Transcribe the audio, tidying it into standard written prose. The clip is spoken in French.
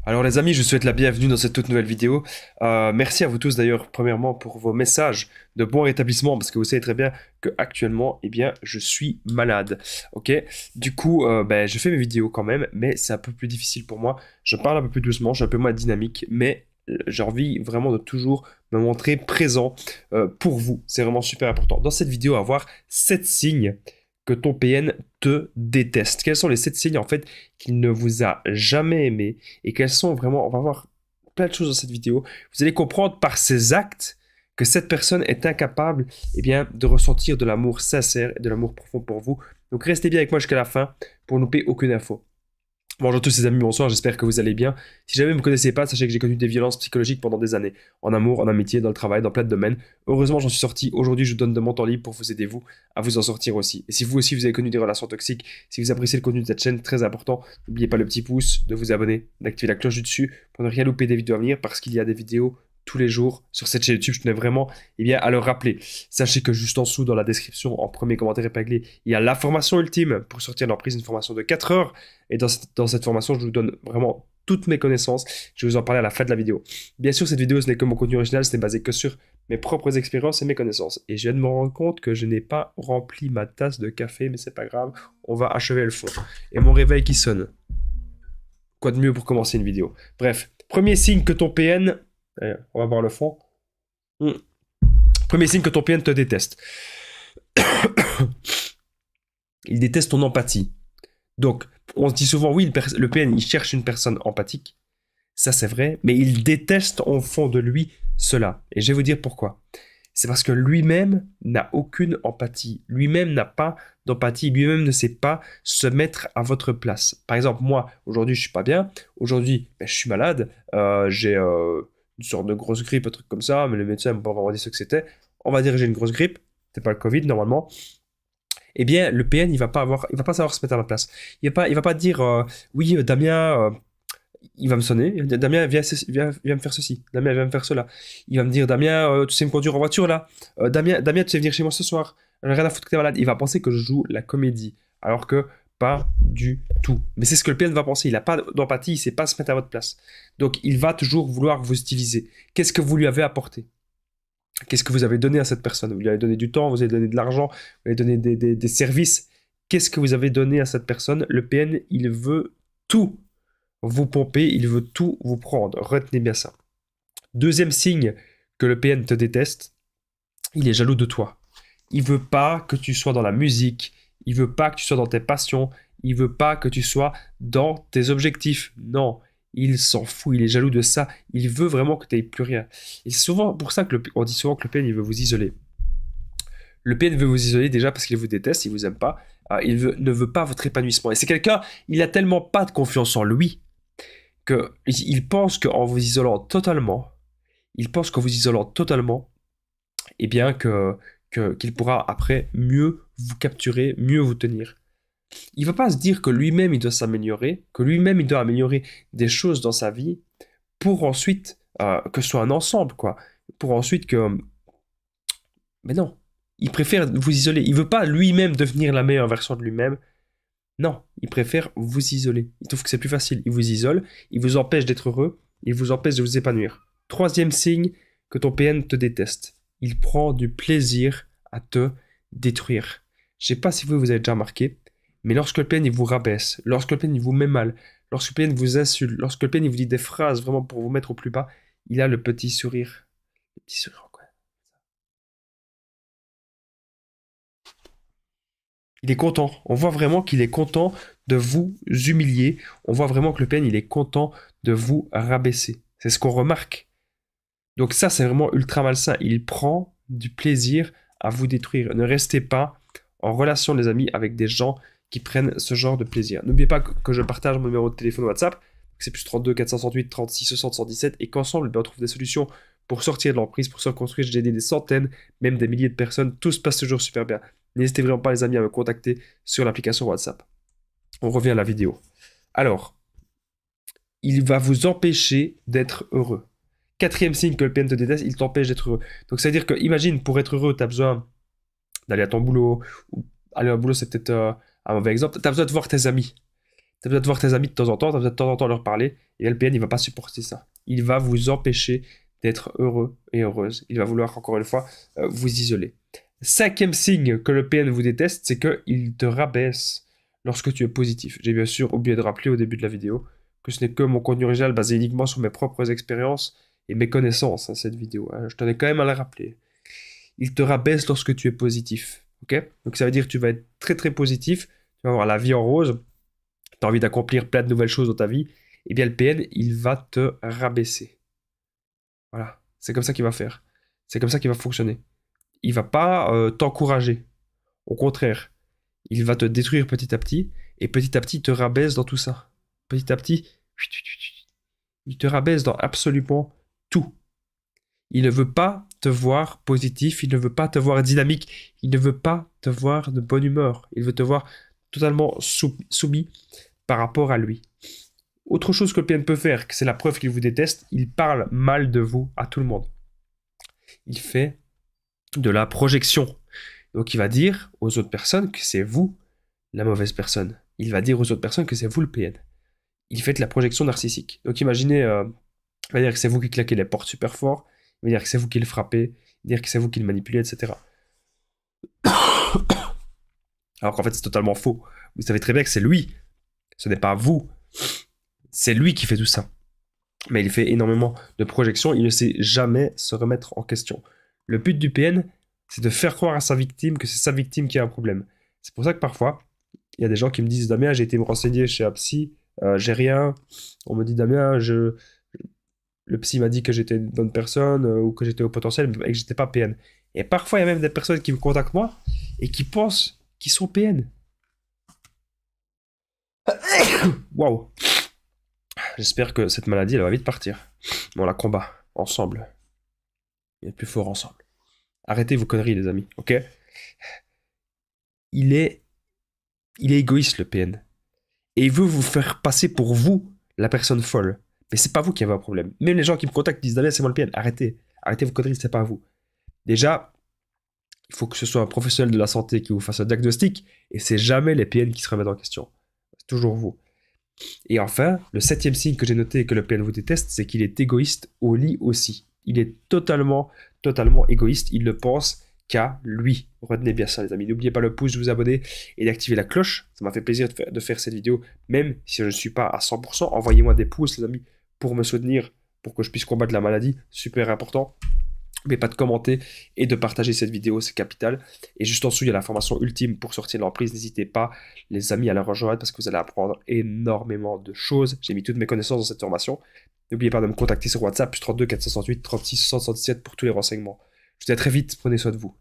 Alors les amis, je vous souhaite la bienvenue dans cette toute nouvelle vidéo. Merci à vous tous d'ailleurs, premièrement, pour vos messages de bon rétablissement, parce que vous savez très bien que actuellement, eh bien, je suis malade. Ok. Du coup, je fais mes vidéos quand même, mais c'est un peu plus difficile pour moi. Je parle un peu plus doucement, je suis un peu moins dynamique, mais j'ai envie vraiment de toujours me montrer présent pour vous. C'est vraiment super important. Dans cette vidéo, on va voir 7 signes que ton PN te déteste. Quels sont les 7 signes en fait qu'il ne vous a jamais aimé et quels sont vraiment, on va voir plein de choses dans cette vidéo. Vous allez comprendre par ses actes que cette personne est incapable de ressentir de l'amour sincère et de l'amour profond pour vous. Donc restez bien avec moi jusqu'à la fin pour ne louper aucune info. Bonjour à tous les amis, bonsoir, j'espère que vous allez bien. Si jamais vous ne me connaissez pas, sachez que j'ai connu des violences psychologiques pendant des années, en amour, en amitié, dans le travail, dans plein de domaines. Heureusement, j'en suis sorti. Aujourd'hui, je vous donne de mon temps libre pour vous aider, vous, à vous en sortir aussi. Et si vous aussi, vous avez connu des relations toxiques, si vous appréciez le contenu de cette chaîne, très important, n'oubliez pas le petit pouce, de vous abonner, d'activer la cloche du dessus pour ne rien louper des vidéos à venir, parce qu'il y a des vidéos tous les jours sur cette chaîne YouTube. Je tenais vraiment à le rappeler. Sachez que juste en dessous, dans la description, en premier commentaire épinglé, il y a la formation ultime pour sortir de l'emprise, une formation de 4 heures. Et dans cette formation, je vous donne vraiment toutes mes connaissances. Je vais vous en parler à la fin de la vidéo. Bien sûr, cette vidéo, ce n'est que mon contenu original, ce n'est basé que sur mes propres expériences et mes connaissances. Et je viens de me rendre compte que je n'ai pas rempli ma tasse de café, mais c'est pas grave, on va achever le fond. Et mon réveil qui sonne. Quoi de mieux pour commencer une vidéo? Bref, premier signe que ton PN... on va voir le fond. Premier signe que ton PN te déteste. Il déteste ton empathie. Donc, on se dit souvent, oui, le PN, il cherche une personne empathique. Ça, c'est vrai, mais il déteste au fond de lui cela. Et je vais vous dire pourquoi. C'est parce que lui-même n'a aucune empathie. Lui-même n'a pas d'empathie. Lui-même ne sait pas se mettre à votre place. Par exemple, moi, aujourd'hui, je suis pas bien. Aujourd'hui, je suis malade. J'ai une sorte de grosse grippe, un truc comme ça, mais le médecin m'a pas vraiment dit ce que c'était. On va dire que j'ai une grosse grippe. C'est pas le Covid, normalement. Eh bien, le PN, il va pas savoir se mettre à ma place. Il va pas dire, oui, Damien, il va me sonner. Damien, viens me faire ceci. Damien, viens me faire cela. Il va me dire, Damien, tu sais me conduire en voiture là. Damien, tu sais venir chez moi ce soir. J'en ai rien à foutre que t'es malade. Il va penser que je joue la comédie, alors que pas du tout. Mais c'est ce que le PN va penser. Il n'a pas d'empathie, il sait pas se mettre à votre place. Donc, il va toujours vouloir vous utiliser. Qu'est-ce que vous lui avez apporté? Qu'est-ce que vous avez donné à cette personne? Vous lui avez donné du temps, vous avez donné de l'argent, vous avez donné des services. Qu'est-ce que vous avez donné à cette personne? Le PN, il veut tout vous pomper, il veut tout vous prendre. Retenez bien ça. Deuxième signe que le PN te déteste, il est jaloux de toi. Il veut pas que tu sois dans la musique, il veut pas que tu sois dans tes passions, il veut pas que tu sois dans tes objectifs. Non, il s'en fout, il est jaloux de ça. Il veut vraiment que tu n'aies plus rien. Et c'est souvent pour ça on dit souvent que le PN, il veut vous isoler. Le PN veut vous isoler déjà parce qu'il vous déteste, il vous aime pas. Ne veut pas votre épanouissement. Et c'est quelqu'un, il a tellement pas de confiance en lui qu'il pense qu'en vous isolant totalement, eh bien qu'il pourra après mieux vous capturer, mieux vous tenir. Il ne va pas se dire que lui-même il doit s'améliorer, que lui-même il doit améliorer des choses dans sa vie pour ensuite que ce soit un ensemble, quoi. Pour ensuite que... Mais non, il préfère vous isoler. Il veut pas lui-même devenir la meilleure version de lui-même. Non, il préfère vous isoler. Il trouve que c'est plus facile. Il vous isole, il vous empêche d'être heureux, il vous empêche de vous épanouir. Troisième signe que ton PN te déteste. Il prend du plaisir à te détruire. Je ne sais pas si vous avez déjà remarqué, mais lorsque le PN il vous rabaisse, lorsque le PN il vous met mal, lorsque le PN vous insulte, lorsque le PN il vous dit des phrases vraiment pour vous mettre au plus bas, il a le petit sourire. Le petit sourire, quoi. Il est content. On voit vraiment qu'il est content de vous humilier. On voit vraiment que le PN, il est content de vous rabaisser. C'est ce qu'on remarque. Donc ça, c'est vraiment ultra malsain. Il prend du plaisir à vous détruire. Ne restez pas en relation, les amis, avec des gens qui prennent ce genre de plaisir. N'oubliez pas que je partage mon numéro de téléphone WhatsApp. C'est plus 32 468 36 60 117 et qu'ensemble, on trouve des solutions pour sortir de l'emprise, pour se reconstruire. J'ai aidé des centaines, même des milliers de personnes. Tout se passe toujours super bien. N'hésitez vraiment pas, les amis, à me contacter sur l'application WhatsApp. On revient à la vidéo. Alors, il va vous empêcher d'être heureux. Quatrième signe que le PN te déteste, il t'empêche d'être heureux. Donc, ça veut dire que, imagine, pour être heureux, tu as besoin d'aller à ton boulot. Ou aller au boulot, c'est peut-être un mauvais exemple. Tu as besoin de voir tes amis. Tu as besoin de voir tes amis de temps en temps, tu as besoin de temps en temps leur parler, et là, le PN, il va pas supporter ça. Il va vous empêcher d'être heureux et heureuse. Il va vouloir, encore une fois, vous isoler. 5e signe que le PN vous déteste, c'est qu'il te rabaisse lorsque tu es positif. J'ai bien sûr oublié de rappeler au début de la vidéo que ce n'est que mon contenu original basé uniquement sur mes propres expériences et mes connaissances, hein, cette vidéo. Hein. Je tenais quand même à la rappeler. Il te rabaisse lorsque tu es positif. Ok? Donc ça veut dire que tu vas être très très positif, tu vas avoir la vie en rose, tu as envie d'accomplir plein de nouvelles choses dans ta vie, et bien le PN, il va te rabaisser. Voilà, c'est comme ça qu'il va faire. C'est comme ça qu'il va fonctionner. Il va pas t'encourager. Au contraire, il va te détruire petit à petit, et petit à petit, il te rabaisse dans tout ça. Petit à petit, il te rabaisse dans absolument tout. Il ne veut pas te voir positif, il ne veut pas te voir dynamique, il ne veut pas te voir de bonne humeur. Il veut te voir totalement soumis par rapport à lui. Autre chose que le PN peut faire, que c'est la preuve qu'il vous déteste, il parle mal de vous à tout le monde. Il fait de la projection. Donc il va dire aux autres personnes que c'est vous la mauvaise personne. Il va dire aux autres personnes que c'est vous le PN. Il fait de la projection narcissique. Donc imaginez, il va dire que c'est vous qui claquez les portes super fort, il va dire que c'est vous qui le frappez, il va dire que c'est vous qui le manipulez, etc. Alors qu'en fait c'est totalement faux. Vous savez très bien que c'est lui. Ce n'est pas vous. C'est lui qui fait tout ça. Mais il fait énormément de projections, il ne sait jamais se remettre en question. Le but du PN, c'est de faire croire à sa victime que c'est sa victime qui a un problème. C'est pour ça que parfois, il y a des gens qui me disent « Damien, j'ai été me renseigner chez un psy, j'ai rien. » On me dit « Damien, le psy m'a dit que j'étais une bonne personne ou que j'étais au potentiel et que j'étais pas PN. » Et parfois, il y a même des personnes qui me contactent moi et qui pensent qu'ils sont PN. Waouh! J'espère que cette maladie, elle va vite partir. On la combat ensemble. Il est plus fort ensemble. Arrêtez vos conneries, les amis, ok? Il est égoïste, le PN. Et il veut vous faire passer pour vous, la personne folle. Mais c'est pas vous qui avez un problème. Même les gens qui me contactent disent Damien, c'est moi le PN. Arrêtez. Arrêtez vos conneries, c'est pas vous. Déjà, il faut que ce soit un professionnel de la santé qui vous fasse un diagnostic. Et c'est jamais les PN qui se remettent en question. C'est toujours vous. Et enfin, le 7e signe que j'ai noté et que le PN vous déteste, c'est qu'il est égoïste au lit aussi. Il est totalement égoïste. Il ne pense qu'à lui. Retenez bien ça, les amis. N'oubliez pas le pouce, de vous abonner et d'activer la cloche. Ça m'a fait plaisir de faire cette vidéo, même si je ne suis pas à 100%. Envoyez-moi des pouces, les amis, pour me soutenir, pour que je puisse combattre la maladie. Super important. Mais pas de commenter et de partager cette vidéo, c'est capital. Et juste en dessous, il y a la formation ultime pour sortir de l'emprise. N'hésitez pas, les amis, à la rejoindre parce que vous allez apprendre énormément de choses. J'ai mis toutes mes connaissances dans cette formation. N'oubliez pas de me contacter sur WhatsApp, plus 32 468 36 77 pour tous les renseignements. Je vous dis à très vite, prenez soin de vous.